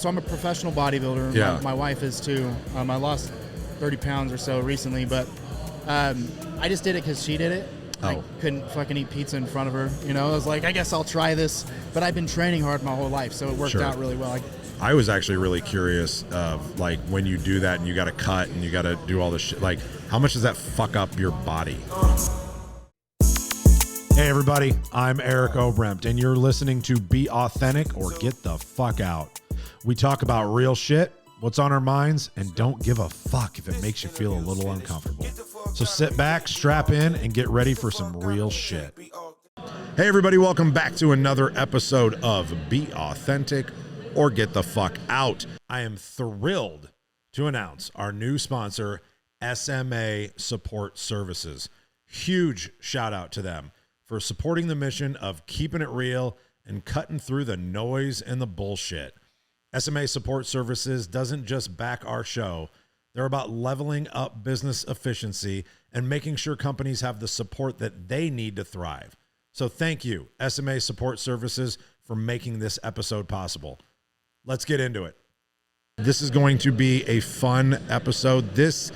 So I'm a professional bodybuilder. Yeah. My wife is too. I lost 30 pounds or so recently, but I just did it because she did it. I couldn't fucking eat pizza in front of her. You know, I was like, I guess I'll try this. But I've been training hard my whole life, so it worked out really well. I was actually really curious of, like, when you do that and you got to cut and you got to do all this shit, like, how much does that fuck up your body? Hey, everybody. I'm Eric Oberempt, and you're listening to Be Authentic or Get the Fuck Out. We talk about real shit, what's on our minds, and don't give a fuck if it makes you feel a little uncomfortable. So sit back, strap in, and get ready for some real shit. Hey, everybody. Welcome back to another episode of Be Authentic or Get the Fuck Out. I am thrilled to announce our new sponsor, SMA Support Services. Huge shout out to them for supporting the mission of keeping it real and cutting through the noise and the bullshit. SMA Support Services doesn't just back our show. They're about leveling up business efficiency and making sure companies have the support that they need to thrive. So thank you, SMA Support Services, for making this episode possible. Let's get into it. This is going to be a fun episode. This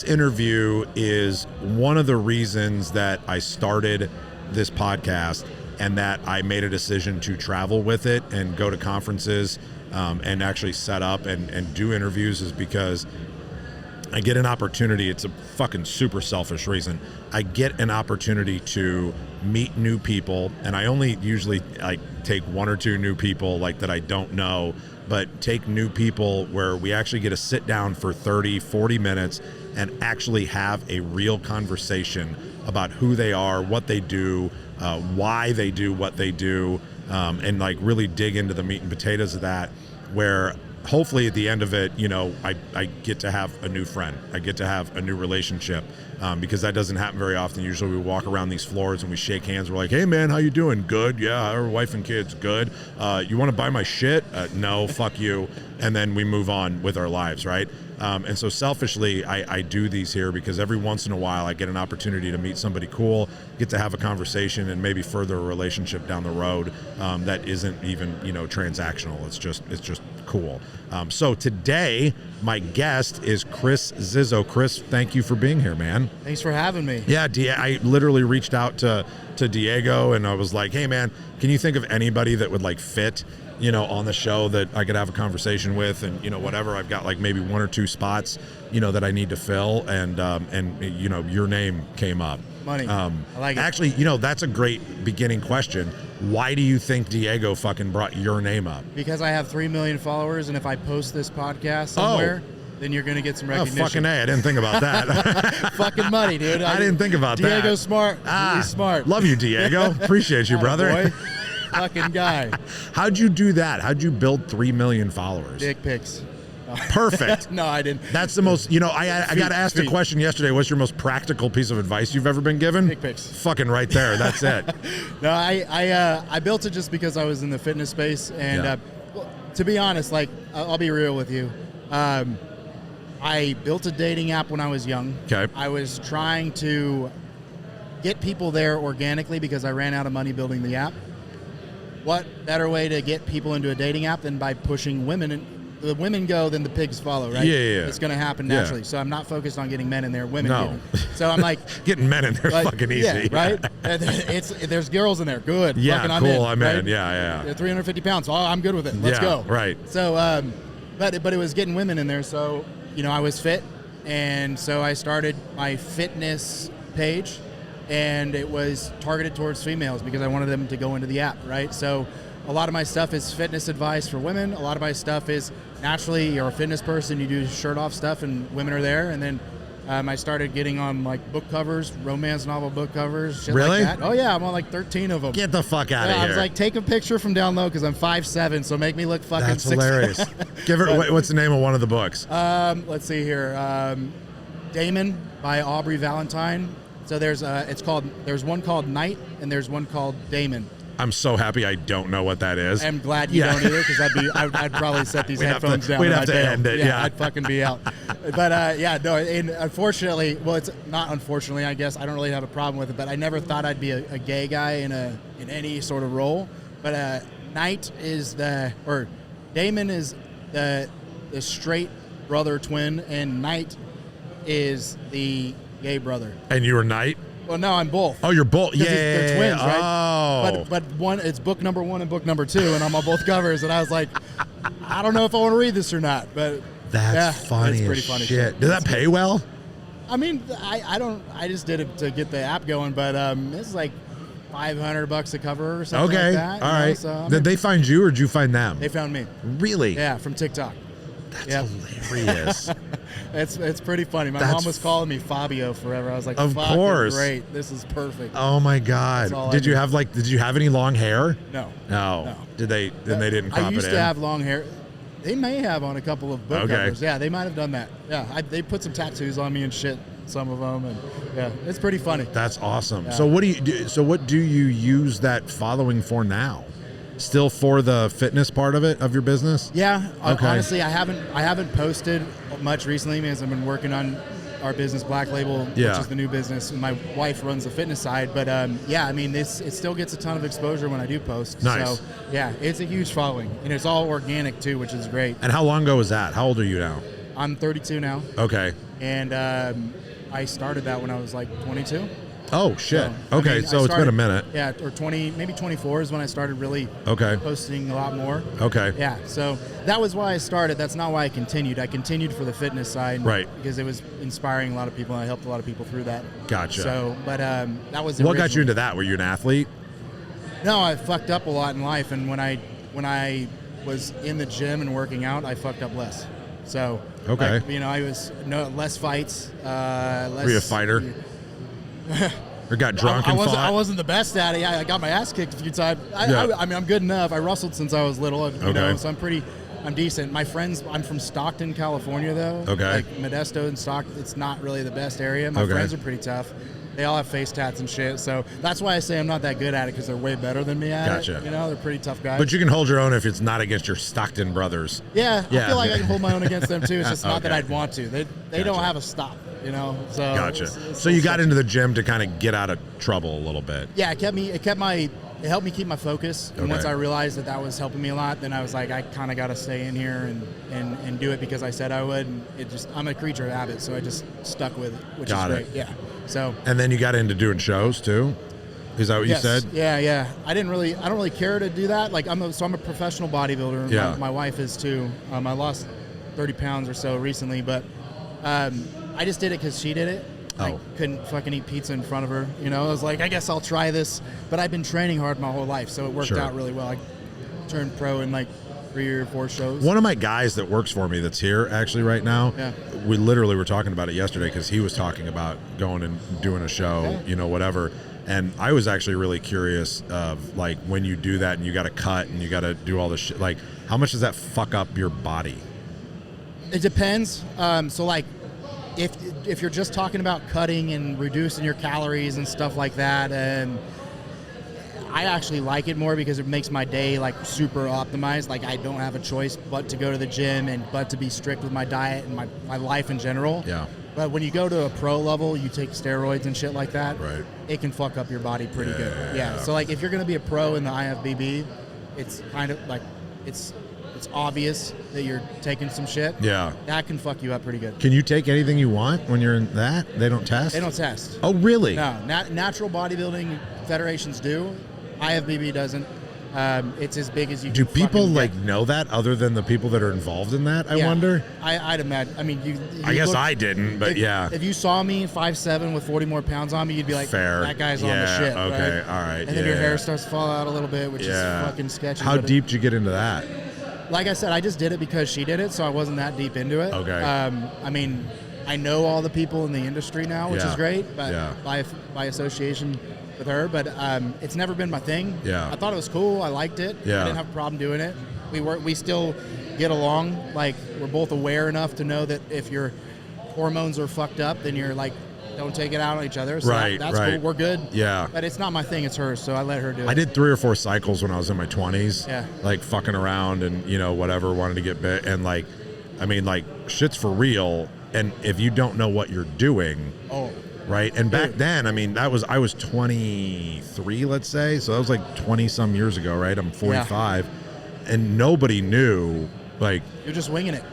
interview is one of the reasons that I started this podcast and that I made a decision to travel with it and go to conferences and actually set up and do interviews, is because I get an opportunity. It's a fucking super selfish reason. I get an opportunity to meet new people, and I only usually take one or two new people that I don't know, but take new people where we actually get to sit down for 30, 40 minutes and actually have a real conversation about who they are, what they do, why they do what they do, and really dig into the meat and potatoes of that, where hopefully at the end of it, I get to have a new friend. I get to have a new relationship, because that doesn't happen very often. Usually we walk around these floors and we shake hands. We're like, hey man, how you doing? Good. Yeah. Our wife and kids. Good. You want to buy my shit? No, fuck you. And then we move on with our lives. Right. And so selfishly, I do these here because every once in a while I get an opportunity to meet somebody cool, get to have a conversation, and maybe further a relationship down the road that isn't even, transactional. It's just cool. So today, my guest is Kris Zizzo. Kris, thank you for being here, man. Thanks for having me. Yeah, I literally reached out to Diego and I was like, hey man, can you think of anybody that would fit on the show that I could have a conversation with, and whatever. I've got maybe one or two spots that I need to fill, and your name came up. Money. I like it. Actually, that's a great beginning question. Why do you think Diego fucking brought your name up? Because I have 3 million followers, and if I post this podcast somewhere, then you're going to get some recognition. Oh, fucking A. I didn't think about that. Fucking money, dude. I didn't think about that. Diego's smart. He's smart. Love you, Diego. Appreciate you, brother. Boy. Fucking guy. How'd you do that? How'd you build 3 million followers? Dick pics. Perfect. No, I didn't. That's the most, I got asked a question yesterday. What's your most practical piece of advice you've ever been given? Dick pics. Fucking right there. That's it. No, I built it just because I was in the fitness space. And to be honest, I'll be real with you. I built a dating app when I was young. Okay. I was trying to get people there organically because I ran out of money building the app. What better way to get people into a dating app than by pushing women? And the women go, then the pigs follow, right? Yeah. It's going to happen naturally. Yeah. So I'm not focused on getting men in there. Women no. So I'm like... Getting men in there is fucking easy. Yeah, right? There's girls in there. Good. Yeah, fucking cool. I'm in. Right? Yeah. They're 350 pounds. So I'm good with it. Let's go. Right. So, but it was getting women in there. So, I was fit. And so I started my fitness page. And it was targeted towards females because I wanted them to go into the app, right? So a lot of my stuff is fitness advice for women. A lot of my stuff is naturally you're a fitness person, you do shirt off stuff and women are there. And then I started getting on book covers, romance novel book covers, shit really? like that. Oh yeah, I'm on 13 of them. Get the fuck out of here. I was like, take a picture from down low because I'm 5'7", so make me look fucking That's 6'. hilarious. Give her, what's the name of one of the books? Let's see here. Damon by Aubrey Valentine. So there's one called Night and there's one called Damon. I'm so happy I don't know what that is. I'm glad you don't either, because I'd probably set these headphones down. We'd have to end it. Yeah, I'd fucking be out. But no. And unfortunately, well, it's not unfortunately. I guess I don't really have a problem with it. But I never thought I'd be a gay guy in any sort of role. But Night is Damon is the straight brother twin, and Knight is the gay brother. And you were Knight? Well, no, I'm both. Oh, you're both. Yeah, they're twins, right? Oh, but one, it's book number 1 and book number 2, and I'm on both covers. And I was like, I don't know if I want to read this or not. But that's funny. It's pretty funny shit. Did that pay well? I mean, I just did it to get the app going, but it's like $500 a cover or something like that. All right. So, did they find you or did you find them? They found me. Really? Yeah, from TikTok. That's hilarious. It's pretty funny. My mom was calling me Fabio forever. I was like, of course, great. This is perfect. Oh my God. Did you have any long hair? No. Did they? Then they didn't crop it in. I used to have long hair. They may have on a couple of book covers. Yeah, they might have done that. Yeah, they put some tattoos on me and shit. Some of them, and yeah, it's pretty funny. That's awesome. Yeah. So what do you use that following for now? Still for the fitness part of it of your business? Yeah. Okay. Honestly, I haven't posted much recently because I've been working on our business, Black Label, which is the new business. My wife runs the fitness side, but yeah, I mean, it still gets a ton of exposure when I do post. Nice. So yeah, it's a huge following, and it's all organic too, which is great. And how long ago was that? How old are you now? I'm 32 now. Okay. And I started that when I was like 22. Oh shit. So, okay, I mean, so it's been a minute. Yeah, or 20, maybe 24 is when I started really posting a lot more. Okay. Yeah, so that was why I started. That's not why I continued. I continued for the fitness side, right? Because it was inspiring a lot of people, and I helped a lot of people through that. Gotcha. So, but that was what got you into that? Were you an athlete? No, I fucked up a lot in life, and when I was in the gym and working out, I fucked up less. So, okay, like, I was less fights. Were you a fighter? Or got drunk and fought? I wasn't the best at it. I got my ass kicked a few times. I mean, I'm good enough. I wrestled since I was little, so I'm decent. My friends, I'm from Stockton, California, though. Okay. Like Modesto and Stockton, it's not really the best area. My friends are pretty tough. They all have face tats and shit, so that's why I say I'm not that good at it, because they're way better than me at it. They're pretty tough guys. But you can hold your own if it's not against your Stockton brothers. Yeah, I feel like I can hold my own against them too. It's just not that I'd want to. They don't have a stop, So gotcha. So you got into the gym to kind of get out of trouble a little bit. Yeah, it helped me keep my focus. And once I realized that was helping me a lot, then I was like, I kind of got to stay in here and do it because I said I would. And I'm a creature of habit, so I just stuck with it, which is great. Yeah. So. And then you got into doing shows too. Is that what you said? Yeah. I don't really care to do that. Like I'm a professional bodybuilder. Yeah. My wife is too. I lost 30 pounds or so recently, but I just did it because she did it. I couldn't fucking eat pizza in front of her. I was like, I guess I'll try this. But I've been training hard my whole life, so it worked out really well. I turned pro in like 3 or 4 shows. One of my guys that works for me that's here actually right now, we literally were talking about it yesterday because he was talking about going and doing a show, whatever. And I was actually really curious of like when you do that and you got to cut and you got to do all this shit, like how much does that fuck up your body? It depends. So like if you're just talking about cutting and reducing your calories and stuff like that, I actually like it more because it makes my day like super optimized. Like I don't have a choice but to go to the gym but to be strict with my diet and my life in general. Yeah. But when you go to a pro level, you take steroids and shit like that. Right. It can fuck up your body pretty good. Yeah. So like if you're gonna be a pro in the IFBB, it's kind of like it's obvious that you're taking some shit. Yeah. That can fuck you up pretty good. Can you take anything you want when you're in that? They don't test? They don't test. Oh, really? No. Natural bodybuilding federations do. IFBB doesn't. It's as big as you do can people like know that other than the people that are involved in that? I wonder. I'd imagine. I mean, I guess I didn't, but if you saw me 5'7" with 40 more pounds on me, you'd be like, fair. That guy's on the shit. Okay. Right? All right. And then your hair starts to fall out a little bit, which is fucking sketchy. How deep did you get into that? Like I said, I just did it because she did it, so I wasn't that deep into it. Okay. I mean, I know all the people in the industry now, which is great, but by association with her, but it's never been my thing. Yeah. I thought it was cool. I liked it. Yeah. I didn't have a problem doing it. We still get along. Like we're both aware enough to know that if your hormones are fucked up, then you're like, don't take it out on each other. So that's cool. We're good. Yeah. But it's not my thing. It's hers. So I let her do it. I did 3 or 4 cycles when I was in my 20s. Yeah. Like fucking around and whatever, wanted to get bit, and like, I mean, like shit's for real. And if you don't know what you're doing. Oh. Right. And back then, I mean, I was 23, let's say. So that was like 20 some years ago, right? I'm 45. and nobody knew, like, you're just winging it.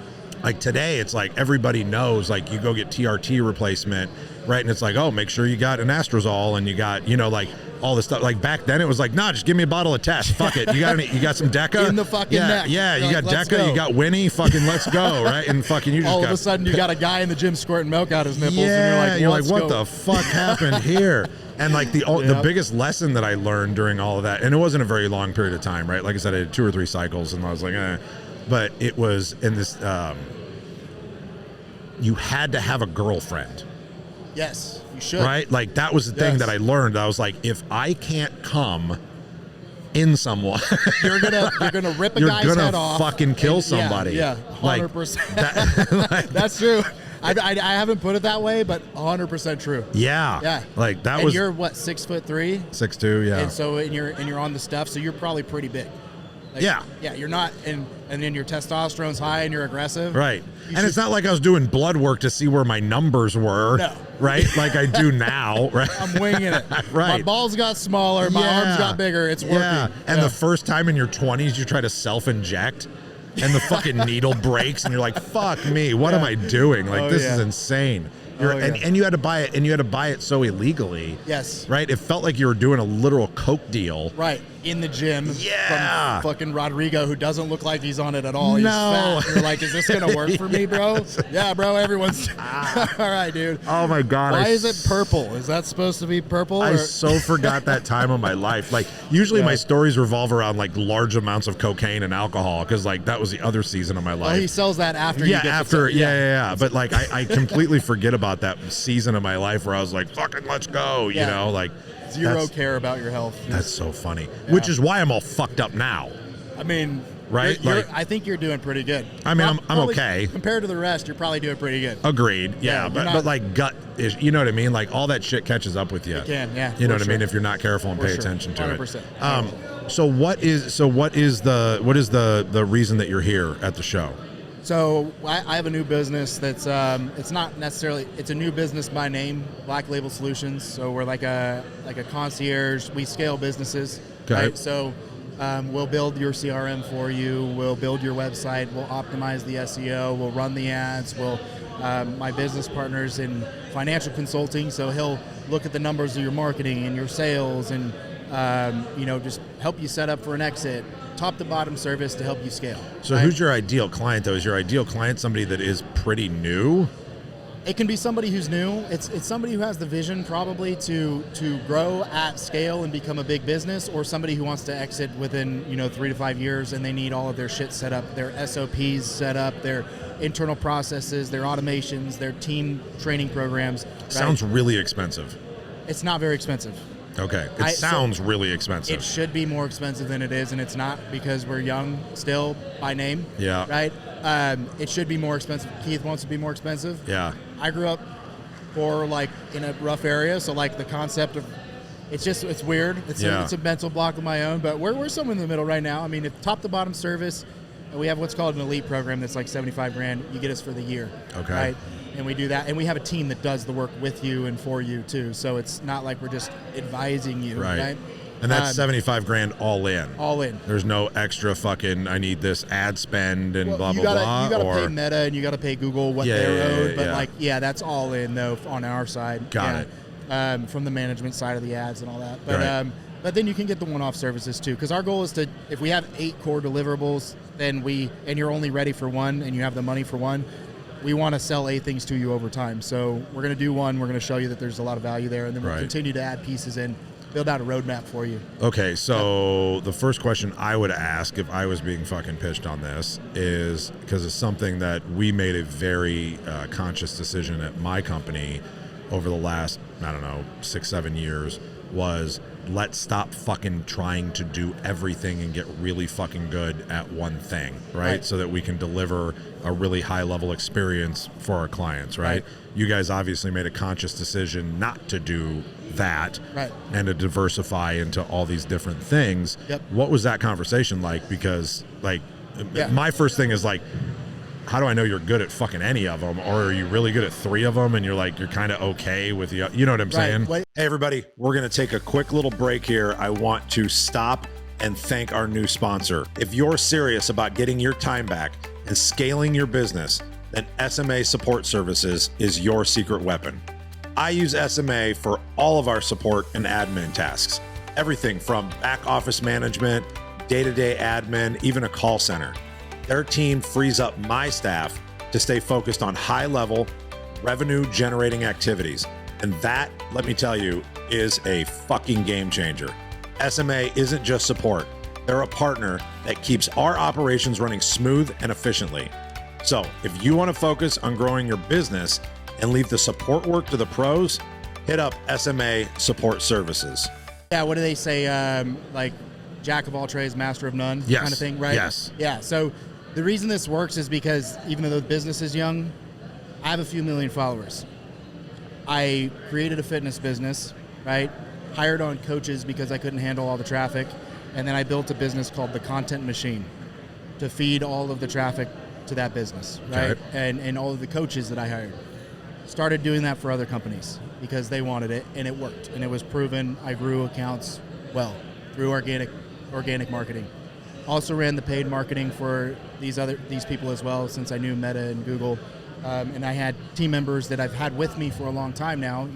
Like today, it's like everybody knows, like you go get TRT replacement, right? And it's like, oh, make sure you got an Astrozole and you got, like all this stuff. Like back then it was like, nah, just give me a bottle of Test. Fuck it. You got some Deca? In the fucking neck. Yeah, you like, got Deca, you got Winnie, fucking let's go, right? And fucking you just all of a sudden you got a guy in the gym squirting milk out his nipples and you're like, what the fuck happened here? And like the biggest lesson that I learned during all of that, and it wasn't a very long period of time, right? Like I said, I had 2 or 3 cycles and I was like, but it was in this, you had to have a girlfriend. Yes, you should. Right? Like that was the thing that I learned. I was like, if I can't come in someone, you're gonna rip a guy's head off. You're gonna fucking kill somebody. Yeah, 100%. Like, that's true. I haven't put it that way, but 100% true. Yeah. Like that and was. You're what, 6'3"? 6'2", yeah. And so you're on the stuff, so you're probably pretty big. Like, yeah, you're not, and then your testosterone's high and you're aggressive. Right. And it's not like I was doing blood work to see where my numbers were. No. Right? Like I do now, right? I'm winging it. Right. My balls got smaller, my arms got bigger, it's working. Yeah. And the first time in your 20s you try to self-inject and the fucking needle breaks and you're like, fuck me, what am I doing? Like this is insane. And you had to buy it, and you had to buy it so illegally. Yes. Right? It felt like you were doing a literal coke deal. Right. In the gym. Yeah. From fucking Rodrigo, who doesn't look like he's on it at all. He's No. fat. You're like, is this going to work for me, bro? Yeah, bro, everyone's. All right, dude. Oh, my God. Why is it purple? Is that supposed to be purple? I so forgot that time of my life. Like, usually my stories revolve around, like, large amounts of cocaine and alcohol, because, like, that was the other season of my life. Well, he sells that after you get after. Yeah. But, like, I completely forget about that season of my life where I was like, fucking let's go, you know? Like, zero care about your health. That's so funny. Yeah. Which is why I'm all fucked up now. I mean, right? I think you're doing pretty good. I mean, I'm okay. Compared to the rest, you're probably doing pretty good. Agreed. Yeah, but like gut is, you know what I mean? Like all that shit catches up with you. It can, yeah. You know what I mean? If you're not careful and pay attention to 100%. it. So what is the reason that you're here at the show? So I have a new business that's it's not necessarily, it's a new business by name, Black Label Solutions. So we're like a concierge. We scale businesses. Okay. Right? So we'll build your CRM for you. We'll build your website. We'll optimize the SEO. We'll run the ads. My business partner's in financial consulting, so he'll look at the numbers of your marketing and your sales and just help you set up for an exit. Top to bottom service to help you scale. So who's your ideal client though? Is your ideal client somebody that is pretty new? It can be somebody who's new. It's somebody who has the vision probably to grow at scale and become a big business, or somebody who wants to exit within 3 to 5 years and they need all of their shit set up, their SOPs set up, their internal processes, their automations, their team training programs. Right? Sounds really expensive. It's not very expensive. Okay. It sounds really expensive. It should be more expensive than it is, and it's not, because we're young still by name. Yeah. Right? It should be more expensive. Keith wants to be more expensive. Yeah. I grew up poor, like in a rough area, so like the concept of it's weird. It's a mental block of my own, but we're somewhere in the middle right now. I mean, if top to bottom service, we have what's called an elite program that's like $75,000. You get us for the year. Okay. Right? And we do that, and we have a team that does the work with you and for you too. So it's not like we're just advising you, right? And that's $75,000 all in. All in. There's no extra fucking I need this ad spend and blah blah blah. You gotta pay Meta and you gotta pay Google what they're owed, but that's all in though on our side. Got it. From the management side of the ads and all that, but then you can get the one-off services too, because our goal is to, if we have 8 core deliverables, and you're only ready for one and you have the money for one, we want to sell 8 things to you over time. So we're going to do one. We're going to show you that there's a lot of value there, and then we'll continue to add pieces in, build out a roadmap for you. Okay, so the first question I would ask if I was being fucking pitched on this is, because it's something that we made a very conscious decision at my company over the last, 6-7 years, was let's stop fucking trying to do everything and get really fucking good at one thing, right? So that we can deliver a really high level experience for our clients, right? You guys obviously made a conscious decision not to do that and to diversify into all these different things. What was that conversation like? Because my first thing is like, how do I know you're good at fucking any of them? Or are you really good at 3 of them and you're kind of okay with you know what I'm saying? Hey everybody, we're going to take a quick little break here. I want to stop and thank our new sponsor. If you're serious about getting your time back and scaling your business, then SMA Support Services is your secret weapon. I use SMA for all of our support and admin tasks. Everything from back office management, day-to-day admin, even a call center. Their team frees up my staff to stay focused on high-level, revenue-generating activities. And that, let me tell you, is a fucking game changer. SMA isn't just support. They're a partner that keeps our operations running smooth and efficiently. So if you want to focus on growing your business and leave the support work to the pros, hit up SMA Support Services. Yeah, what do they say? Like jack of all trades, master of none, Yes. kind of thing, right? Yes. Yeah, so the reason this works is because even though the business is young, I have a few million followers. I created a fitness business, right? Hired on coaches because I couldn't handle all the traffic. And then I built a business called The Content Machine to feed all of the traffic to that business, right? Okay. And all of the coaches that I hired. Started doing that for other companies because they wanted it, and it worked. And it was proven. I grew accounts well through organic marketing. Also ran the paid marketing for these people as well, since I knew Meta and Google. And I had team members that I've had with me for a long time now,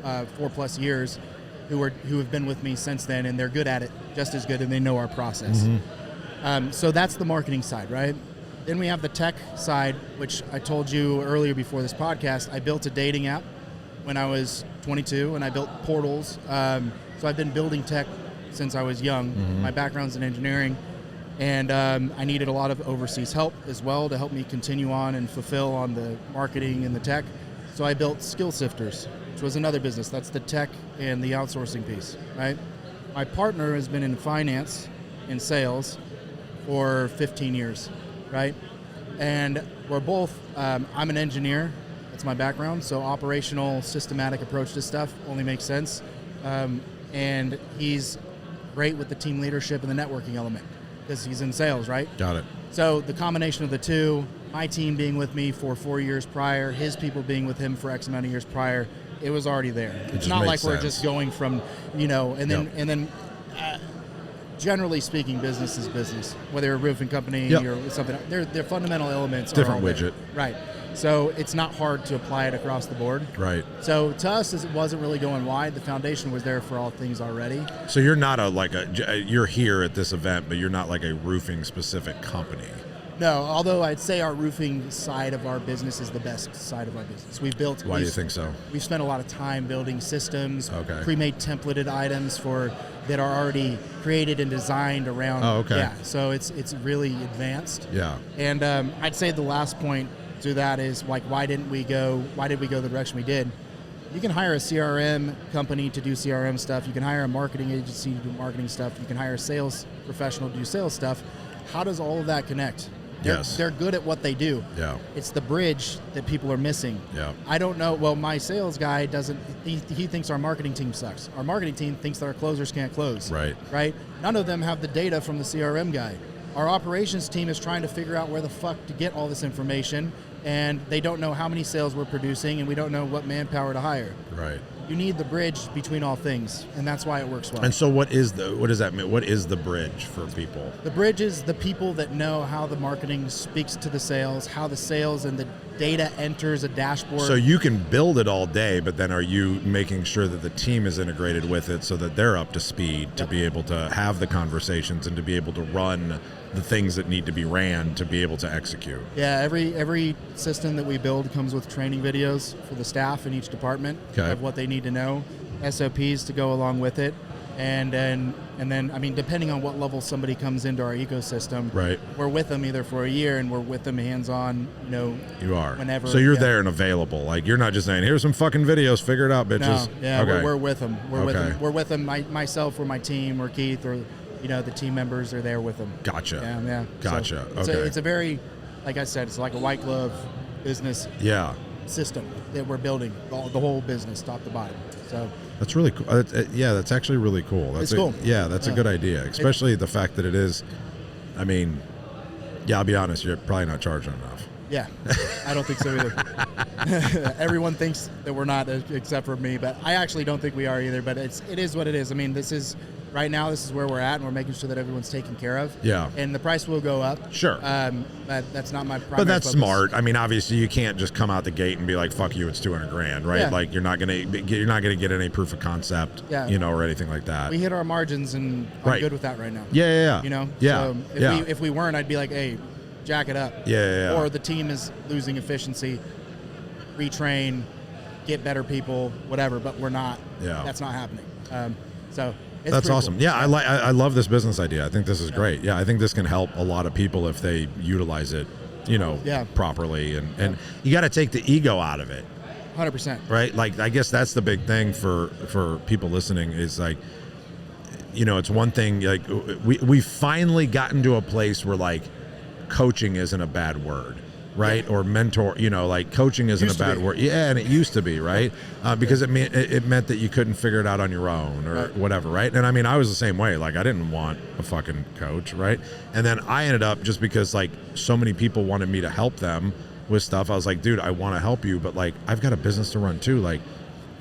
4+ years, who have been with me since then, and they're good at it, just as good, and they know our process. Mm-hmm. So that's the marketing side, right? Then we have the tech side, which I told you earlier before this podcast. I built a dating app when I was 22, and I built portals. So I've been building tech since I was young. Mm-hmm. My background's in engineering, and I needed a lot of overseas help as well to help me continue on and fulfill on the marketing and the tech. So I built Skill Sifters, which was another business. That's the tech and the outsourcing piece, right? My partner has been in finance and sales for 15 years, right? And we're both, I'm an engineer, that's my background, so operational, systematic approach to stuff only makes sense. And he's great with the team leadership and the networking element because he's in sales, right? Got it. So the combination of the two, my team being with me for 4 years prior, his people being with him for X amount of years prior, it was already there. It's not like we're just going from, and then generally speaking, business is business. Whether a roofing company or something, their fundamental elements different are all widget. There. Right. So it's not hard to apply it across the board. Right. So to us, as it wasn't really going wide, the foundation was there for all things already. So you're not you're here at this event, but you're not like a roofing specific company. No, although I'd say our roofing side of our business is the best side of our business. Why do you think so? We've spent a lot of time building systems, Okay. pre-made templated items that are already created and designed around. Oh, okay. Yeah, so it's really advanced. Yeah. And I'd say the last point to that is like, why did we go the direction we did? You can hire a CRM company to do CRM stuff. You can hire a marketing agency to do marketing stuff. You can hire a sales professional to do sales stuff. How does all of that connect? They're good at what they do. Yeah. It's the bridge that people are missing. Yeah. I don't know. Well, my sales guy he thinks our marketing team sucks. Our marketing team thinks that our closers can't close. Right. Right? None of them have the data from the CRM guy. Our operations team is trying to figure out where the fuck to get all this information, and they don't know how many sales we're producing, and we don't know what manpower to hire. Right. You need the bridge between all things, and that's why it works well. And so what does that mean? What is the bridge for people? The bridge is the people that know how the marketing speaks to the sales, how the sales and the data enters a dashboard. So you can build it all day, but then are you making sure that the team is integrated with it so that they're up to speed to be able to have the conversations and to be able to run the things that need to be ran to be able to execute? Yeah, every system that we build comes with training videos for the staff in each department of what they need to know, SOPs to go along with it, and then I mean, depending on what level somebody comes into our ecosystem, right, we're with them either for a year and we're with them hands-on, you are whenever. So you're there and available. Like, you're not just saying, here's some fucking videos, figure it out, bitches. No, yeah, okay. we're with them. We're with them. Myself or my team or Keith or the team members are there with them. Gotcha. Yeah. Gotcha. So okay. it's a very, like I said, it's like a white glove business. Yeah. System that we're building, the whole business, top to bottom. So that's really cool. That's actually really cool. That's cool. Yeah, that's a good idea, especially the fact that it is. I mean, I'll be honest, you're probably not charging enough. Yeah, I don't think so either. Everyone thinks that we're not, except for me, but I actually don't think we are either. But it is what it is. I mean, this is right now this is where we're at, and we're making sure that everyone's taken care of. Yeah. And the price will go up. Sure. That's not my primary But that's focus. smart. I mean, obviously, you can't just come out the gate and be like, "Fuck you, it's $200,000," right? Yeah. Like you're not gonna get any proof of concept, or anything like that. We hit our margins, and I'm good with that right now. Yeah. So if we weren't, I'd be like, hey, jack it up. Yeah. Or the team is losing efficiency, retrain, get better people, whatever. But we're not. Yeah. That's not happening. So it's that's awesome. cool. Yeah, I love this business idea. I think this is great. Yeah, I think this can help a lot of people if they utilize it, properly. And you got to take the ego out of it. 100%. Right? Like, I guess that's the big thing for people listening is like, it's one thing, like we finally gotten to a place where like coaching isn't a bad word, right? Yeah. Or mentor, like coaching isn't a bad word. Yeah, and it used to be, right? Because it meant that you couldn't figure it out on your own or whatever, right? And I mean, I was the same way. Like, I didn't want a fucking coach, right? And then I ended up, just because like so many people wanted me to help them with stuff, I was like, dude, I want to help you, but like I've got a business to run too. Like,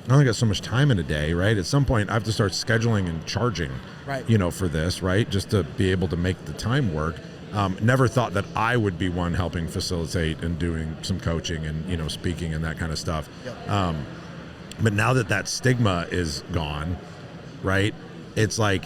I only got so much time in a day, right? At some point, I have to start scheduling and charging, for this, right? Just to be able to make the time work. Never thought that I would be one helping facilitate and doing some coaching and, speaking and that kind of stuff. Yep. But now that stigma is gone, right? It's like,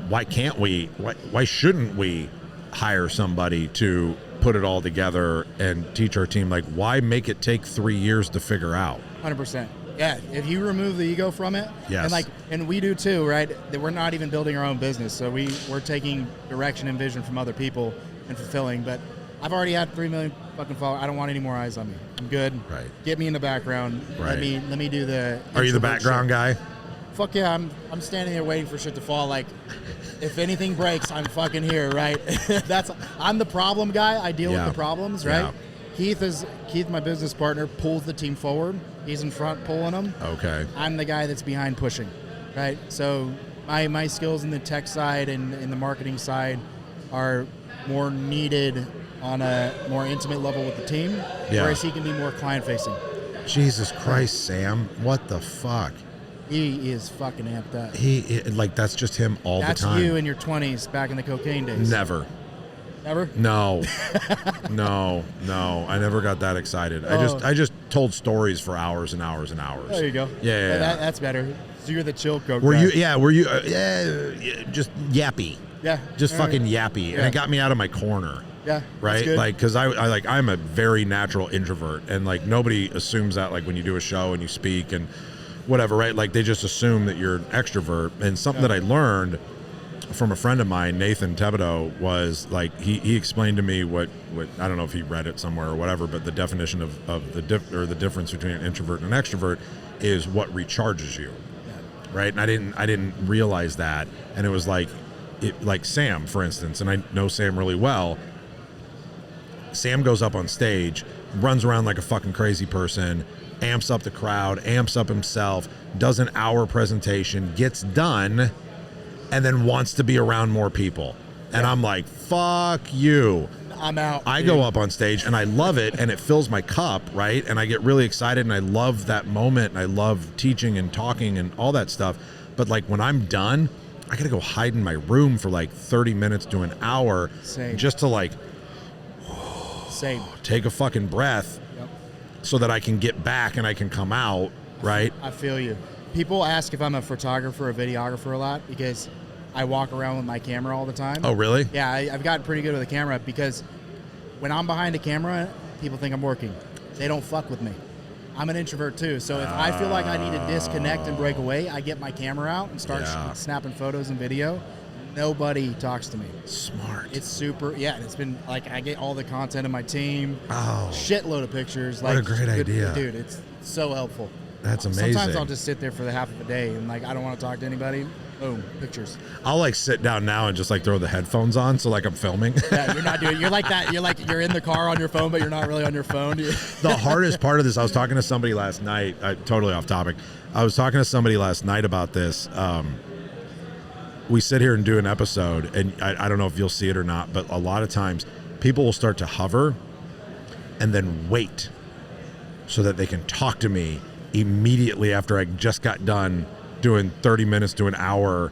why can't we? Why shouldn't we hire somebody to put it all together and teach our team? Like, why make it take 3 years to figure out? 100%. Yeah, if you remove the ego from it, yes. and we do too, right? That we're not even building our own business, so we're taking direction and vision from other people and fulfilling. But I've already had 3 million fucking followers. I don't want any more eyes on me. I'm good. Right. Get me in the background. Right. Let me do the. Are you the background guy? Fuck yeah, I'm standing there waiting for shit to fall. Like, if anything breaks, I'm fucking here, right? I'm the problem guy. I deal with the problems, right? Yeah. Keith, my business partner, pulls the team forward. He's in front pulling them. Okay. I'm the guy that's behind pushing, right? So my skills in the tech side and in the marketing side are more needed on a more intimate level with the team, whereas he can be more client-facing. Jesus Christ, Sam. What the fuck? He is fucking amped up. That's just him all the time. That's you in your 20s back in the cocaine days. Never. Never? No. No. I never got that excited. I just told stories for hours and hours and hours. There you go. Yeah. That's better. So you're the chill coke guy. Were you just yappy. Yeah. Just fucking yappy. Yeah. And it got me out of my corner. Yeah. Right? Like, because I'm a very natural introvert, and like nobody assumes that, like when you do a show and you speak and whatever, right? Like they just assume that you're an extrovert. And something that I learned from a friend of mine, Nathan Thibodeau, was like he explained to me what I don't know if he read it somewhere or whatever, but the definition of the difference between an introvert and an extrovert is what recharges you, right? And I didn't realize that, and it was like Sam, for instance, and I know Sam really well. Sam goes up on stage, runs around like a fucking crazy person, amps up the crowd, amps up himself, does an hour presentation, gets done, and then wants to be around more people. And I'm like, fuck you. I'm out. I go up on stage and I love it, and it fills my cup, right? And I get really excited and I love that moment, and I love teaching and talking and all that stuff. But like when I'm done, I gotta go hide in my room for like 30 minutes to an hour. Same. Just to like take a fucking breath, so that I can get back and I can come out, right? I feel you. People ask if I'm a photographer or videographer a lot because I walk around with my camera all the time. Oh, really? Yeah, I've gotten pretty good with the camera because when I'm behind a camera, people think I'm working. They don't fuck with me. I'm an introvert too, so if I feel like I need to disconnect and break away, I get my camera out and start snapping photos and video. Nobody talks to me. Smart. It's super, and it's been like I get all the content of my team. Oh. Shitload of pictures. What a great idea. Dude, it's so helpful. That's amazing. Sometimes I'll just sit there for the half of a day and like I don't want to talk to anybody. Boom, pictures. I'll like sit down now and just like throw the headphones on so like I'm filming. Yeah, you're not doing. You're like that. You're in the car on your phone, but you're not really on your phone. The hardest part of this, I was talking to somebody last night. Totally off topic. I was talking to somebody last night about this. We sit here and do an episode, and I don't know if you'll see it or not, but a lot of times people will start to hover and then wait so that they can talk to me immediately after I just got done doing 30 minutes to an hour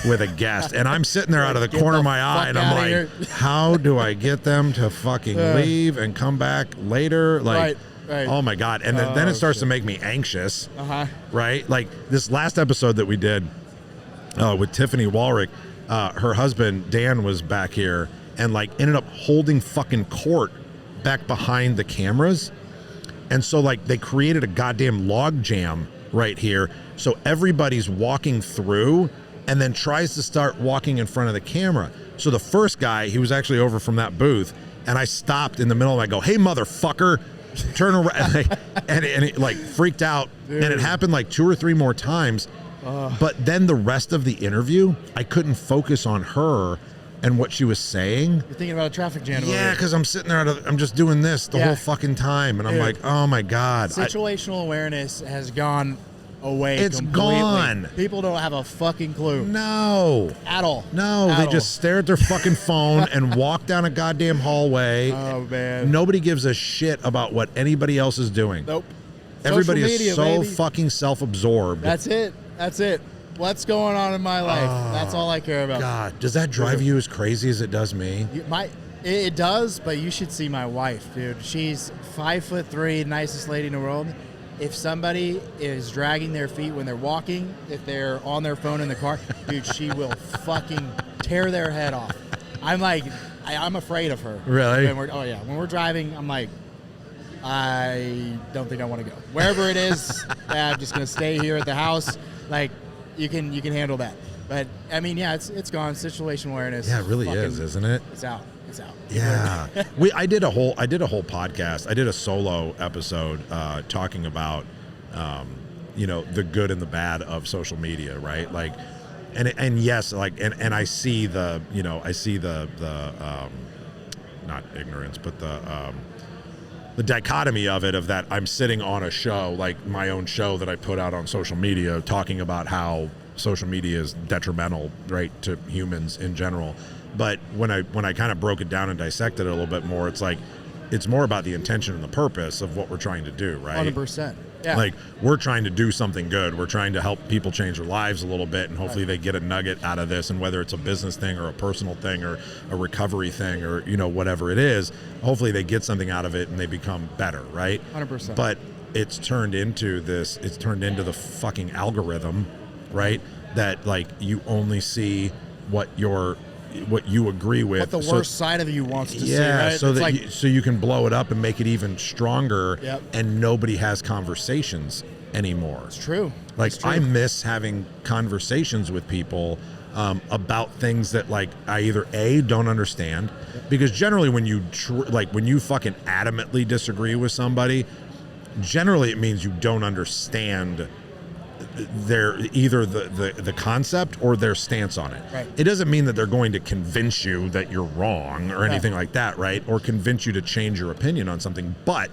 with a guest, and I'm sitting there out of the Get corner the of my eye, fuck and I'm outta like, here. how do I get them to fucking leave and come back later? Like, Right. oh my God. And then it starts shit. to make me anxious, Uh-huh. right? Like this last episode that we did with Tiffany Walrick, her husband, Dan, was back here and like ended up holding fucking court back behind the cameras. And so like they created a goddamn log jam right here. So everybody's walking through and then tries to start walking in front of the camera. So the first guy, he was actually over from that booth, and I stopped in the middle and I go, hey, motherfucker, turn around. and it like freaked out. Dude. And it happened like 2 or 3 more times. But then the rest of the interview, I couldn't focus on her and what she was saying. You're thinking about a traffic jam. Yeah, because I'm sitting there, I'm just doing this the whole fucking time. And I'm like, oh my God. Situational awareness has gone away. It's completely. gone. People don't have a fucking clue. No. At all. No, they just stare at their fucking phone and walk down a goddamn hallway. Oh, man. Nobody gives a shit about what anybody else is doing. Nope. Everybody media, is so baby. fucit self-absorbed. That's it. What's going on in my life? That's all I care about. God, does that drive you as crazy as it does me? It does, but you should see my wife, dude. She's 5'3", nicest lady in the world. If somebody is dragging their feet when they're walking, if they're on their phone in the car, dude, she will fucking tear their head off. I'm like, I'm afraid of her. Really? When we're driving, I'm like, I don't think I want to go. Wherever it is, I'm just gonna stay here at the house. Like, you can handle that. But I mean, yeah, it's gone. Situational awareness. Yeah, it really is, isn't it? It's out. Yeah. I did a whole podcast. I did a solo episode talking about the good and the bad of social media, right? Like, and yes, like, and I see the not ignorance, but the dichotomy of it, of that I'm sitting on a show, like my own show that I put out on social media, talking about how social media is detrimental, right, to humans in general. But when I kind of broke it down and dissected it a little bit more, it's like, it's more about the intention and the purpose of what we're trying to do, right? 100%. Yeah. Like, we're trying to do something good. We're trying to help people change their lives a little bit, and hopefully they get a nugget out of this. And whether it's a business thing or a personal thing or a recovery thing or, whatever it is, hopefully they get something out of it and they become better, right? 100%. But it's turned into the fucking algorithm, right? That, like, you only see what you agree with. What the worst side of you wants to see, yeah, right? so that so you can blow it up and make it even stronger. Yep. And nobody has conversations anymore. It's true. Like, It's true. I miss having conversations with people about things that, like, I either don't understand, because generally when you when you fucking adamantly disagree with somebody, generally it means you don't understand either the concept or their stance on it. Right. It doesn't mean that they're going to convince you that you're wrong or anything like that, right? Or convince you to change your opinion on something. But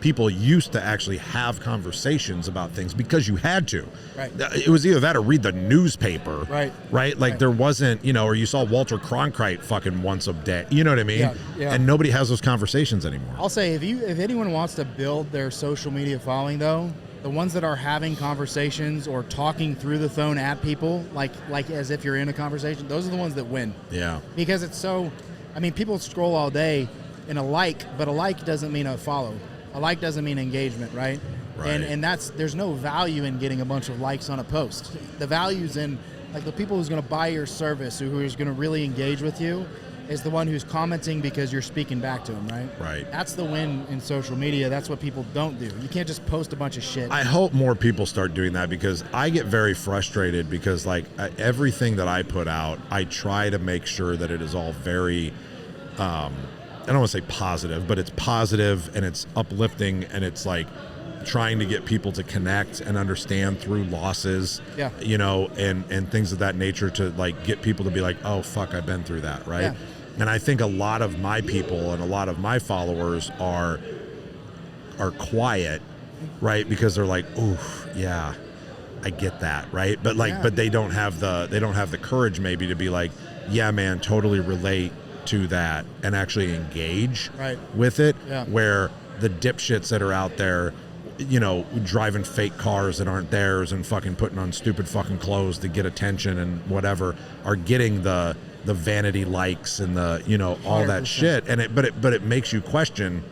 people used to actually have conversations about things because you had to. Right. It was either that or read the newspaper. Right. Right? Like, there wasn't, or you saw Walter Cronkite fucking once a day. You know what I mean? Yeah. And nobody has those conversations anymore. I'll say, if anyone wants to build their social media following, though, the ones that are having conversations or talking through the phone at people, like as if you're in a conversation, those are the ones that win. Yeah. Because it's so, people scroll all day in a like, but a like doesn't mean a follow. A like doesn't mean engagement, right? Right. And there's no value in getting a bunch of likes on a post. The value's in, like, the people who's going to buy your service, who is going to really engage with you, is the one who's commenting because you're speaking back to them, right? Right. That's the win in social media. That's what people don't do. You can't just post a bunch of shit. I hope more people start doing that, because I get very frustrated because, like, everything that I put out, I try to make sure that it is all very, I don't want to say positive, but it's positive and it's uplifting, and it's like trying to get people to connect and understand through losses, and things of that nature, to, like, get people to be like, oh, fuck, I've been through that, right? Yeah. And I think a lot of my people and a lot of my followers are quiet, right? Because they're like, oof, yeah, I get that, right? But but they don't have the courage maybe to be like, yeah, man, totally relate to that and actually engage with it. Yeah. Where the dipshits that are out there, driving fake cars that aren't theirs and fucking putting on stupid fucking clothes to get attention and whatever are getting the vanity likes and the all that 100%. shit. And it makes you question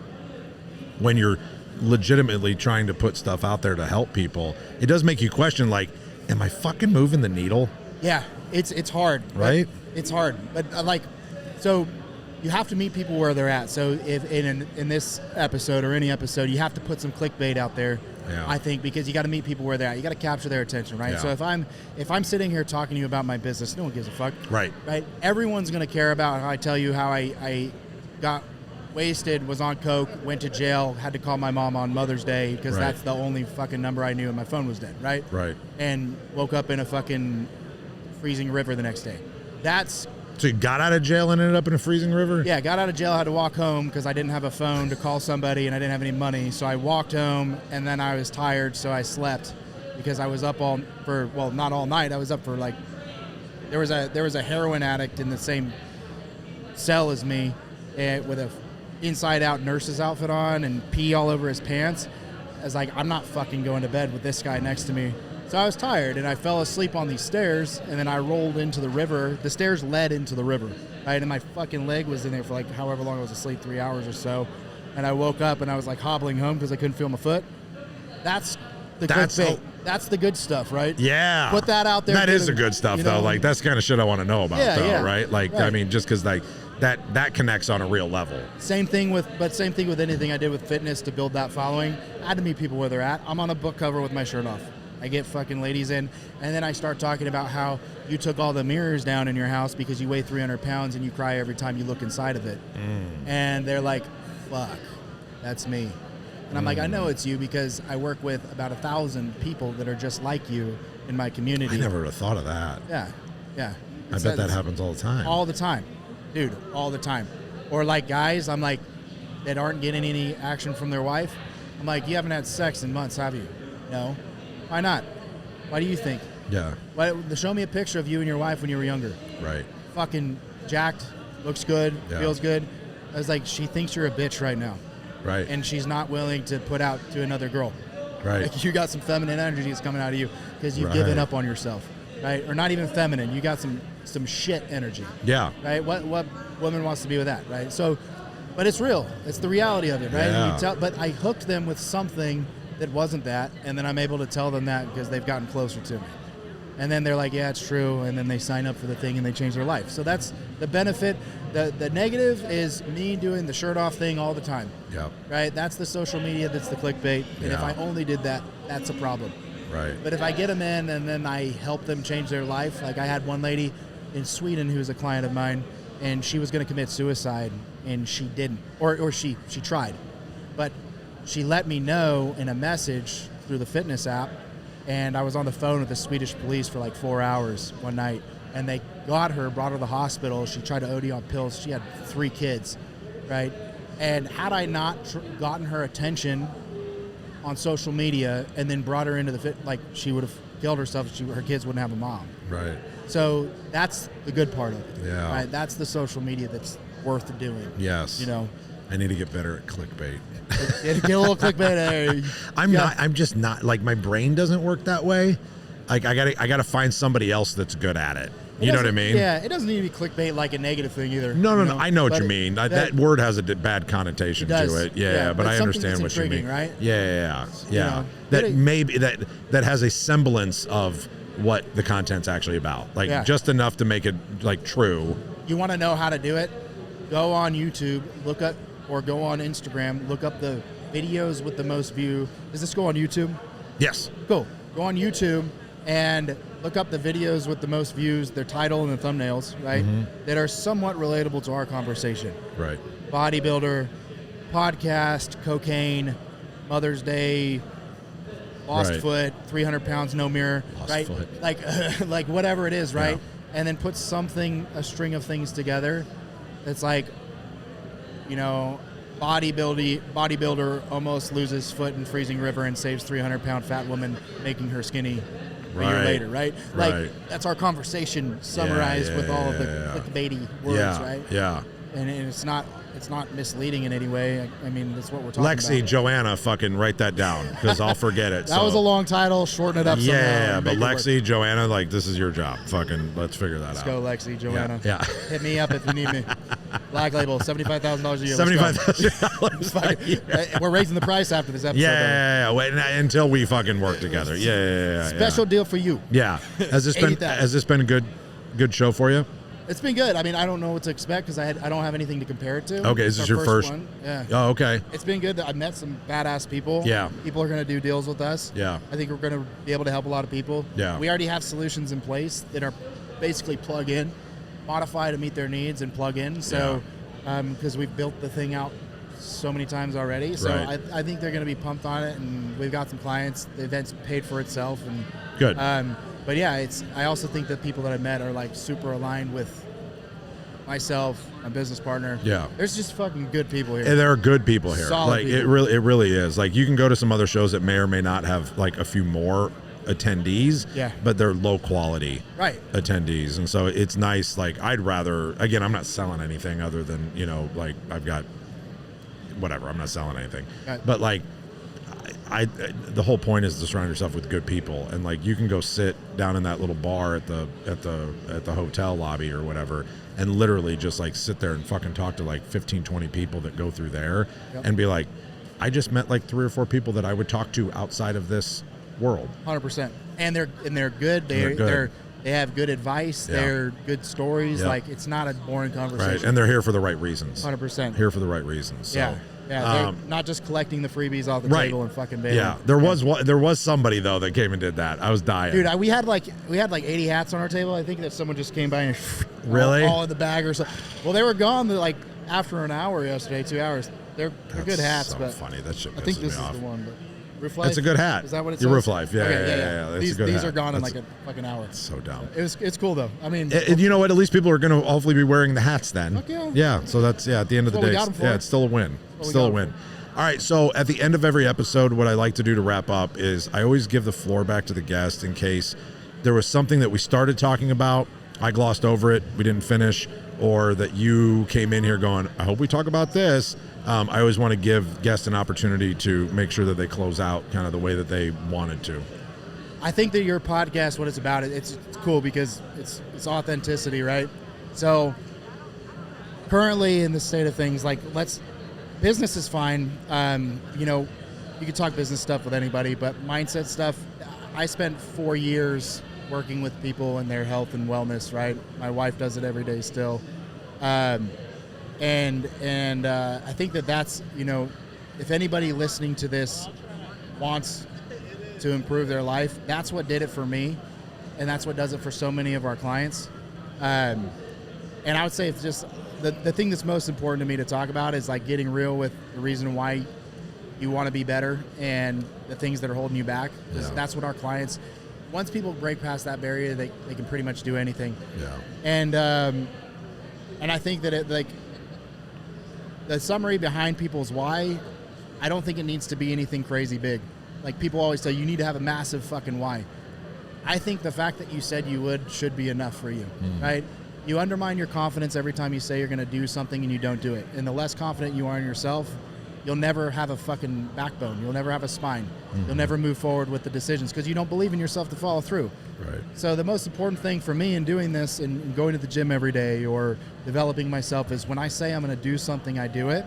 when you're legitimately trying to put stuff out there to help people. It does make you question, like, am I fucking moving the needle? Yeah, it's hard, right? It's hard, but so you have to meet people where they're at. So if in this episode or any episode, you have to put some clickbait out there. Yeah. I think, because you got to meet people where they're at. You got to capture their attention, right? Yeah. So if I'm sitting here talking to you about my business, no one gives a fuck. Right. Right. Everyone's gonna care about how I tell you how I got wasted, was on coke, went to jail, had to call my mom on Mother's Day because Right. that's the only fucking number I knew and my phone was dead, right? Right. And woke up in a fucking freezing river the next day. So you got out of jail and ended up in a freezing river? Yeah, got out of jail, had to walk home because I didn't have a phone to call somebody and I didn't have any money. So I walked home and then I was tired, so I slept because I was up not all night. I was up for there was a heroin addict in the same cell as me with a inside out nurse's outfit on and pee all over his pants. I was like, I'm not fucking going to bed with this guy next to me. So I was tired and I fell asleep on these stairs and then I rolled into the river. The stairs led into the river, right? And my fucking leg was in there for however long I was asleep, 3 hours or so. And I woke up and I was hobbling home because I couldn't feel my foot. That's the clickbait. That's the good stuff, right? Yeah. Put that out there. That is the good stuff, though. That's kind of shit I want to know about, right? Right. I mean, just because that connects on a real level. Same thing with anything I did with fitness to build that following. I had to meet people where they're at. I'm on a book cover with my shirt off. I get fucking ladies in, and then I start talking about how you took all the mirrors down in your house because you weigh 300 pounds and you cry every time you look inside of it. And they're like, fuck, that's me. And I'm like, I know it's you because I work with about 1,000 people that are just like you in my community. I never would have thought of that. Yeah. I bet that happens all the time. All the time. Dude, all the time. Or guys, I'm like, that aren't getting any action from their wife. I'm like, you haven't had sex in months, have you? No. Why not? Why do you think? Yeah. Show me a picture of you and your wife when you were younger. Right. Fucking jacked, looks good, Yeah. feels good. I was like, she thinks you're a bitch right now. Right. And she's not willing to put out to another girl. Right. You got some feminine energy that's coming out of you because you've Right. given up on yourself. Right? Or not even feminine. You got some shit energy. Yeah. Right? What woman wants to be with that, right? So, but it's real. It's the reality of it, right? Yeah. And but I hooked them with something that wasn't that, and then I'm able to tell them that because they've gotten closer to me. And then they're like, yeah, it's true, and then they sign up for the thing and they change their life. So that's the benefit. The negative is me doing the shirt off thing all the time. Yeah. Right? That's the social media, that's the clickbait. And if Yeah. I only did that, that's a problem. Right. But if I get them in and then I help them change their life, I had one lady in Sweden who was a client of mine, and she was going to commit suicide, and she didn't, or she tried, but she let me know in a message through the fitness app, and I was on the phone with the Swedish police for 4 hours one night, and they got her, brought her to the hospital. She tried to OD on pills. She had 3 kids, right? And had I not gotten her attention on social media and then brought her into the she would have killed herself if her kids wouldn't have a mom. Right. So that's the good part of it. Yeah. Right? That's the social media that's worth doing. Yes. I need to get better at clickbait. Get a little clickbait there. I'm just not, my brain doesn't work that way. I gotta find somebody else that's good at it. You know what I mean? Yeah, it doesn't need to be clickbait like a negative thing either. No. I know what you mean. That word has a bad connotation to it. Yeah, but I understand what you mean. Right? Yeah. That maybe that has a semblance of what the content's actually about. Just enough to make it true. You want to know how to do it? Go on YouTube, or go on Instagram, look up the videos with the most view. Does this go on YouTube? Yes. Cool. Go on YouTube and look up the videos with the most views, their title and the thumbnails, right? Mm-hmm. That are somewhat relatable to our conversation. Right. Bodybuilder, podcast, cocaine, Mother's Day, lost foot, 300 pounds, no mirror, Lost right? foot. Like whatever it is, right? Yeah. And then put a string of things together that's bodybuilder almost loses foot in freezing river and saves 300-pound fat woman, making her skinny a year later, right? Right. That's our conversation summarized with all of the clickbaity words, right? Yeah. and it's not misleading in any way. I mean, that's what we're talking about. Lexi, Joanna, fucking write that down because I'll forget it. That was a long title. Shorten it up somehow. Yeah, but Lexi, Joanna, like, this is your job. Fucking let's figure that Let's out. go, Lexi, Joanna. Yeah. Hit me up if you need me. Black Label, $75,000 a year. $75,000. We're raising the price after this episode. Yeah. Wait, until we fucking work together. Yeah. Special deal for you. Yeah. Has this been a good show for you? It's been good. I mean, I don't know what to expect because I don't have anything to compare it to. Okay, is this your first one? Yeah. Oh, okay. It's been good. I've met some badass people. Yeah. People are going to do deals with us. Yeah. I think we're going to be able to help a lot of people. Yeah. We already have solutions in place that are basically plug in, modify to meet their needs and plug in. So, because we've built the thing out so many times already. So Right. I think they're going to be pumped on it, and we've got some clients. The event's paid for itself. And Good. But yeah, I also think that people that I met are like super aligned with myself, my business partner. Yeah. There's just fucking good people here. And there are good people here. Solid like people. it really is. Like you can go to some other shows that may or may not have like a few more attendees. Yeah. But they're low quality Right. attendees. And so it's nice. Like I'd rather, again, I'm not selling anything other than, like I've got whatever. I'm not selling anything. Right. But like the whole point is to surround yourself with good people, and like you can go sit down in that little bar at the hotel lobby or whatever, and literally just like sit there and fucking talk to like 15-20 people that go through there. Yep. And be like, I just met like 3 or 4 people that I would talk to outside of this world. 100%. And they're good. They're good. They have good advice. Yeah. They're good stories. Yep. Like it's not a boring conversation. Right. And they're here for the right reasons. 100%. Here for the right reasons. So. Yeah. They're not just collecting the freebies off the Right. table and fucking bailing. Yeah. There was somebody though that came and did that. I was dying. Dude, we had like 80 hats on our table. I think that someone just came by and Really? all in the bag or something. Well, they were gone like after an hour yesterday, 2 hours. They're good hats, so but funny. That shit I think pisses this me is off. the one. But Roof Life. That's a good hat. Is that what it Your says? Roof Life. Yeah, Okay, yeah. That's These, a good these hat. are gone in That's like a fucking hour. so dumb. It's cool though. I mean, And you know what? At least people are going to hopefully be wearing the hats then. Fuck yeah. Yeah. So that's at the end of the That's what we day, got 'em for. yeah, it's still a win. what we Still a got 'em win. All right. So at the end of every episode, what I like to do to wrap up is I always give the floor back to the guest in case there was something that we started talking about, I glossed over it, we didn't finish, or that you came in here going, I hope we talk about this. I always want to give guests an opportunity to make sure that they close out kind of the way that they wanted to. I think that your podcast, what it's about, it's cool because it's authenticity, right? So currently in the state of things, like business is fine. You can talk business stuff with anybody, but mindset stuff, I spent 4 years working with people and their health and wellness, right? My wife does it every day still. And I think that's, if anybody listening to this wants to improve their life, that's what did it for me, and that's what does it for so many of our clients. And I would say it's just the thing that's most important to me to talk about is like getting real with the reason why you want to be better and the things that are holding you back. Yeah. That's what our clients, once people break past that barrier, they can pretty much do anything. Yeah. And I think that the summary behind people's why, I don't think it needs to be anything crazy big. Like people always say, you need to have a massive fucking why. I think the fact that you said you would should be enough for you, right? You undermine your confidence every time you say you're going to do something and you don't do it. And the less confident you are in yourself, you'll never have a fucking backbone. You'll never have a spine. You'll never move forward with the decisions because you don't believe in yourself to follow through. Right. So the most important thing for me in doing this and going to the gym every day or developing myself is when I say I'm going to do something, I do it.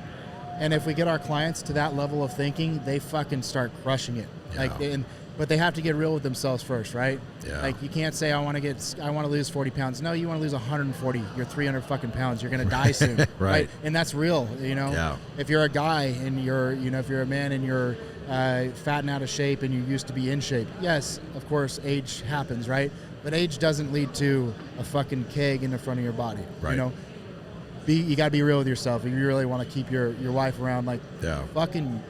And if we get our clients to that level of thinking, they fucking start crushing it. Yeah. But they have to get real with themselves first, right? Yeah. Like you can't say I want to lose 40 pounds. No, you want to lose 140. You're 300 fucking pounds. You're gonna die soon, Right. And that's real, Yeah. If you're a guy and if you're a man and you're fat and out of shape and you used to be in shape, yes, of course, age happens, right? But age doesn't lead to a fucking keg in the front of your body, Right. You got to be real with yourself. If you really want to keep your wife around, like, Yeah. fucking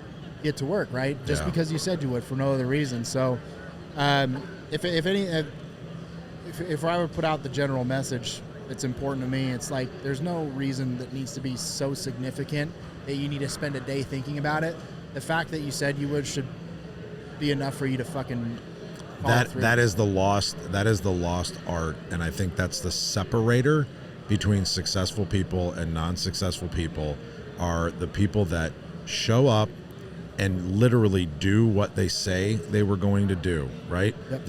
get to work, right? Just Yeah. because you said you would for no other reason. So, if I would put out the general message that's important to me, it's like there's no reason that needs to be so significant that you need to spend a day thinking about it. The fact that you said you would should be enough for you to fucking follow through. That is the lost art, and I think that's the separator between successful people and non-successful people are the people that show up and literally do what they say they were going to do, right? Yep.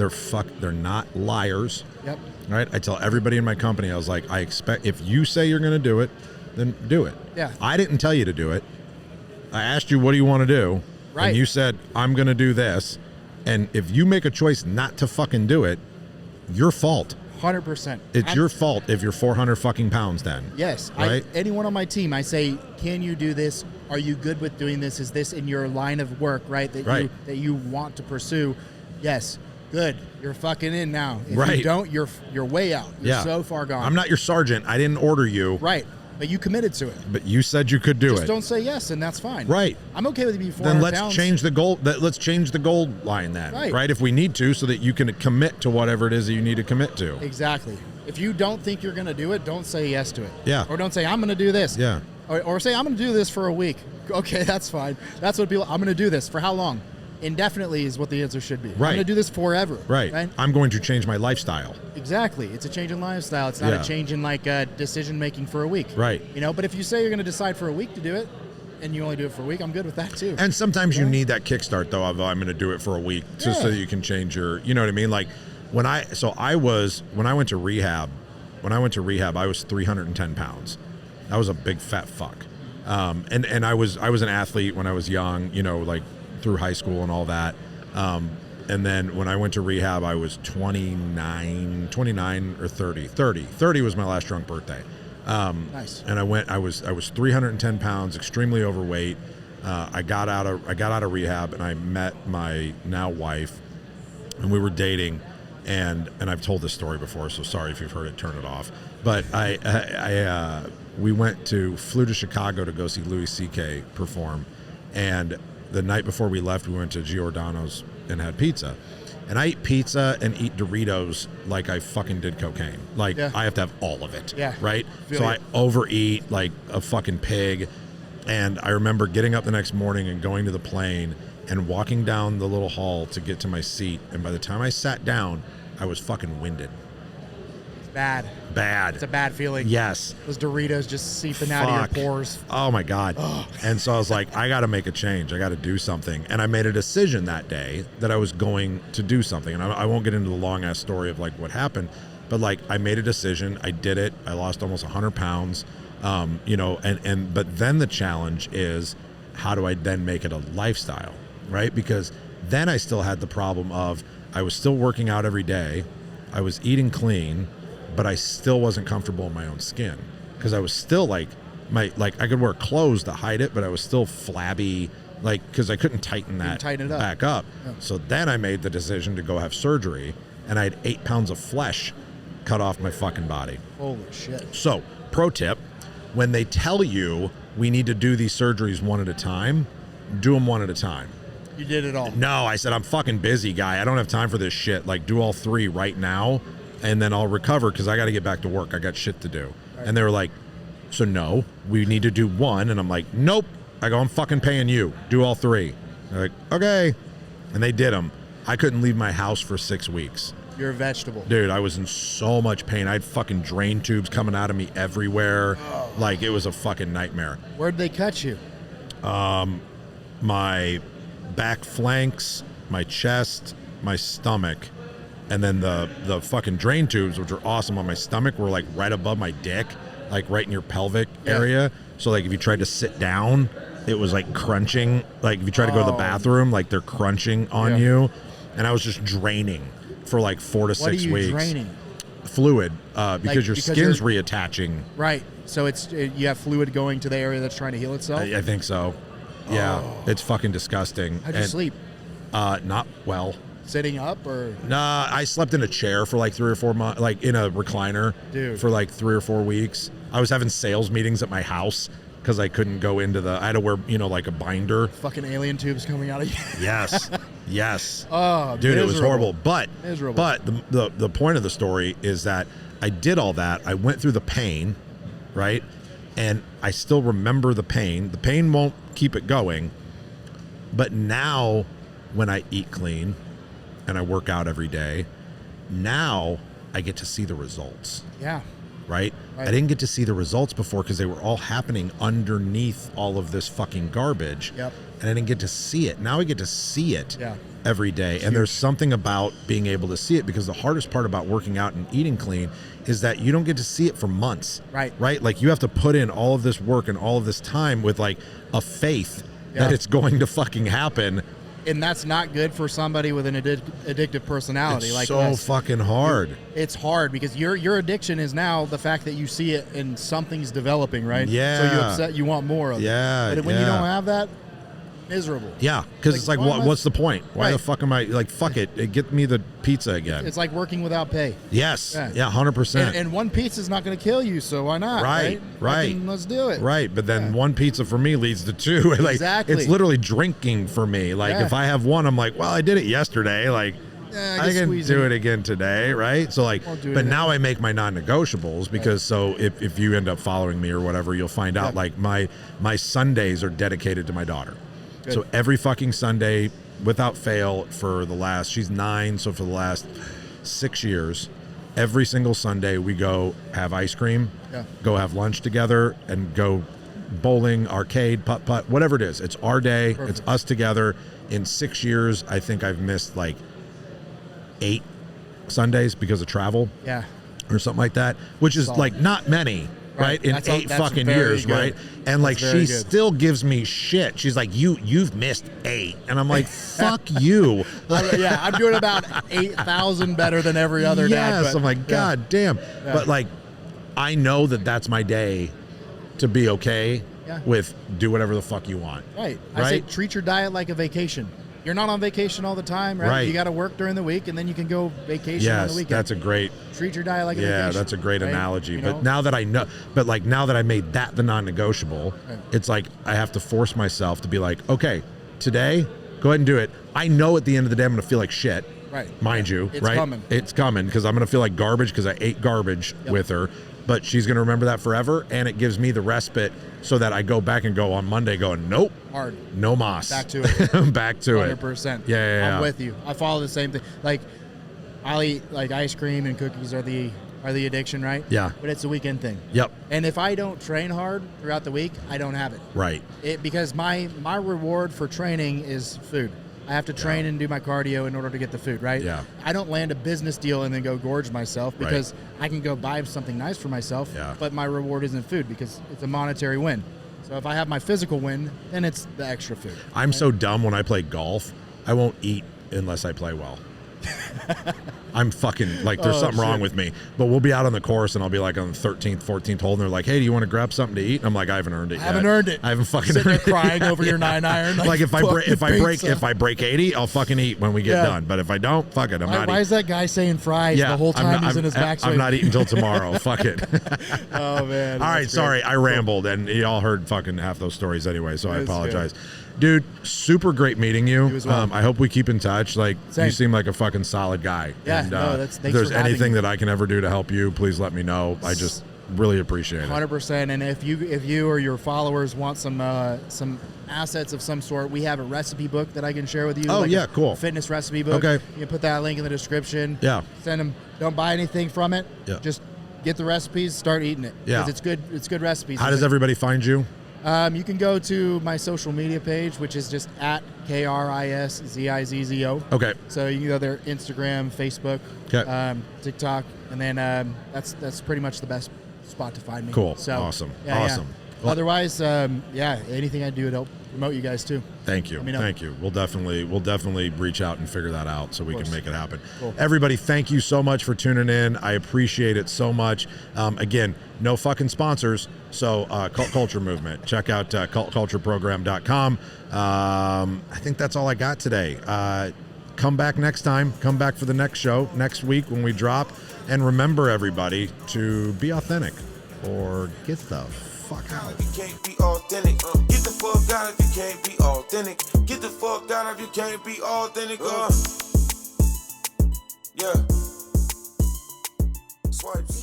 They're not liars. Yep. Right? I tell everybody in my company, I was like, I expect if you say you're going to do it, then do it. Yeah. I didn't tell you to do it. I asked you, what do you want to do? Right. And you said, I'm going to do this. And if you make a choice not to fucking do it, your fault. 100%. It's your fault if you're 400 fucking pounds then. Yes. Right? Anyone on my team, I say, can you do this? Are you good with doing this? Is this in your line of work, right? That you want to pursue? Yes. Good. You're fucking in now. If you don't, you're way out. You're so far gone. I'm not your sergeant. I didn't order you. Right. But you committed to it. But you said you could do it. Just don't say yes, and that's fine. Right. I'm okay with you being 400 Then let's pounds. change the goal. Let's change the goal line then. Right. If we need to, so that you can commit to whatever it is that you need to commit to. Exactly. If you don't think you're going to do it, don't say yes to it. Yeah. Or don't say, I'm going to do this. Yeah. Or say, I'm going to do this for a week. Okay, that's fine. That's what people, I'm going to do this. For how long? Indefinitely is what the answer should be. Right. I'm going to do this forever. Right. I'm going to change my lifestyle. Exactly. It's a change in lifestyle. It's not a change in decision making for a week. Right. But if you say you're going to decide for a week to do it, and you only do it for a week, I'm good with that too. And sometimes you need that kickstart though of I'm going to do it for a week just so that you can change your, you know what I mean? Like when I went to rehab, I was 310 pounds. I was a big fat fuck. And I was an athlete when I was young, like through high school and all that. And then when I went to rehab, I was 29 or 30. 30 was my last drunk birthday. Nice. And I was 310 pounds, extremely overweight. I got out of rehab and I met my now wife, and we were dating. And I've told this story before, so sorry if you've heard it, turn it off. But we flew to Chicago to go see Louis C.K. perform. And the night before we left, we went to Giordano's and had pizza. And I eat pizza and eat Doritos like I fucking did cocaine. Like, I have to have all of it. Yeah. Right? So I overeat like a fucking pig. And I remember getting up the next morning and going to the plane and walking down the little hall to get to my seat. And by the time I sat down, I was fucking winded. Bad. It's a bad feeling. Yes. Those Doritos just seeping out of your pores. Oh my God. And so I was like, I got to make a change. I got to do something. And I made a decision that day that I was going to do something. And I won't get into the long ass story of like what happened, but like I made a decision. I did it. I lost almost 100 pounds. But then the challenge is, how do I then make it a lifestyle? Right? Because then I still had the problem of I was still working out every day. I was eating clean, but I still wasn't comfortable in my own skin because I was still I could wear clothes to hide it, but I was still flabby, because I couldn't tighten it back up. Yeah. So then I made the decision to go have surgery, and I had 8 pounds of flesh cut off my fucking body. Holy shit. So, pro tip, when they tell you we need to do these surgeries one at a time, do them one at a time. You did it all. No, I said, I'm fucking busy, guy. I don't have time for this shit. Like, do all 3 right now, and then I'll recover because I got to get back to work. I got shit to do. Right. And they were like, so no, we need to do 1. And I'm like, nope. I go, I'm fucking paying you. Do all 3. They're like, okay. And they did them. I couldn't leave my house for 6 weeks. You're a vegetable. Dude, I was in so much pain. I had fucking drain tubes coming out of me everywhere. Oh. Like, it was a fucking nightmare. Where'd they cut you? My back flanks, my chest, my stomach, and then the fucking drain tubes, which are awesome on my stomach, were like right above my dick, like right in your pelvic area. So like if you tried to sit down, it was like crunching. Like if you try to go to the bathroom, like they're crunching on you. And I was just draining for like 4 to 6 weeks. What are you draining? Fluid, because your skin's reattaching. Right. So you have fluid going to the area that's trying to heal itself? I think so. Yeah, it's fucking disgusting. How'd you sleep? Not well. Sitting up or? Nah, I slept in a chair for like 3 or 4 months, like in a recliner. Dude. For like 3 or 4 weeks. I was having sales meetings at my house because I couldn't go into I had to wear, like a binder. Fucking alien tubes coming out of you. Yes. Yes. Oh, dude, miserable. It was horrible. But miserable. the point of the story is that I did all that. I went through the pain, right? And I still remember the pain. The pain won't keep it going. But now when I eat clean and I work out every day, now I get to see the results. Yeah. right? I didn't get to see the results before because they were all happening underneath all of this fucking garbage. Yep. And I didn't get to see it. Now I get to see it every day. It's and huge. there's something about being able to see it, because the hardest part about working out and eating clean is that you don't get to see it for months. Right. Like you have to put in all of this work and all of this time with like a faith that it's going to fucking happen. And that's not good for somebody with an addictive personality. It's like so us. fucking hard. It's hard because your addiction is now the fact that you see it and something's developing, right? Yeah. So you're upset, you want more of it. Yeah. But when you don't have that, miserable. Yeah, because it's like, what's the point? Why the fuck am I like? Fuck it, get me the pizza again. It's like working without pay. Yes, yeah, 100%. And one pizza is not going to kill you, so why not? Right. Fucking let's do it. Right, but then one pizza for me leads to two. Like, Exactly. It's literally drinking for me. Like if I have one, I'm like, well, I did it yesterday. Like I can do it again today, right? So like, but now I make my non-negotiables because so if you end up following me or whatever, you'll find out like my Sundays are dedicated to my daughter. Good. So every fucking Sunday, without fail, she's 9, so for the last 6 years, every single Sunday we go have ice cream, go have lunch together, and go bowling, arcade, putt, whatever it is. It's our day. Perfect. It's us together. In 6 years, I think I've missed like 8 Sundays because of travel. Yeah. Or something like that, which is like not many. Right, in 8 fucking years, good. Right? And like she still gives me shit. She's like, you've missed 8, and I'm like, fuck you. I'm doing about 8,000 better than every other dad. Yes, I'm like, God damn. Yeah. But like, I know that that's my day to be okay with do whatever the fuck you want. Right. I say treat your diet like a vacation. You're not on vacation all the time, right? You got to work during the week, and then you can go vacation on the weekend. That's a great. Treat your diet like a vacation. Yeah, that's a great analogy. But now that I know, now that I made that the non-negotiable, it's like I have to force myself to be like, okay, today, go ahead and do it. I know at the end of the day I'm going to feel like shit. Right. Mind you, it's coming. It's coming because I'm going to feel like garbage because I ate garbage with her. But she's going to remember that forever, and it gives me the respite so that I go back and go on Monday going, nope. Hard. No mas. Back to it. Back to 100%. it. Yeah. I'm with you. I follow the same thing. Like, I'll eat, like, ice cream and cookies are the addiction, right? Yeah. But it's a weekend thing. Yep. And if I don't train hard throughout the week, I don't have it. Right. Because my reward for training is food. I have to train and do my cardio in order to get the food, right? Yeah. I don't land a business deal and then go gorge myself because I can go buy something nice for myself, but my reward isn't food because it's a monetary win. So if I have my physical win, then it's the extra food. I'm so dumb when I play golf, I won't eat unless I play well. I'm fucking like there's something wrong with me. But we'll be out on the course and I'll be like on the 13th, 14th hole and they're like, hey, do you want to grab something to eat? And I'm like, I haven't earned it yet. I haven't earned it. I haven't fucking earned it. Crying over your 9-iron. Like if I break 80, I'll fucking eat when we get done. But if I don't, fuck it. I'm not eating. Why is that guy saying fries the whole time he's in his backswing? I'm not eating until tomorrow. Fuck it. Oh man. All right, sorry, I rambled and y'all heard fucking half those stories anyway, so I apologize. Good. Dude, super great meeting you. You as well. I hope we keep in touch. Like, you seem like a fucking solid guy. Yeah, and, thanks if there's for having anything me. that I can ever do to help you, please let me know. I just really appreciate it. 100%. And if you or your followers want some assets of some sort, we have a recipe book that I can share with you. Oh, yeah, cool. Fitness recipe book. Okay. You can put that link in the description. Yeah. Send them. Don't buy anything from it. Yeah. Just get the recipes, start eating it. Yeah. Because it's good recipes. How does everybody find you? You can go to my social media page, which is just at KrisZizzo. Okay. So you can go there, Instagram, Facebook, TikTok, and then that's pretty much the best spot to find me. Cool. So, Awesome. Yeah. Well, otherwise, anything I do to help promote you guys too. Thank you. Thank you. We'll definitely reach out and figure that out so we can make it happen. Cool. Everybody, thank you so much for tuning in. I appreciate it so much. Again, no fucking sponsors. So Cult Culture Movement. Check out cultcultureprogram.com. I think that's all I got today. Come back next time. Come back for the next show next week when we drop. And remember, everybody, to be authentic or get the fuck out. You can't be authentic. Get the fuck out if you can't be authentic. Get the fuck out if you can't be authentic. Yeah. Swipes.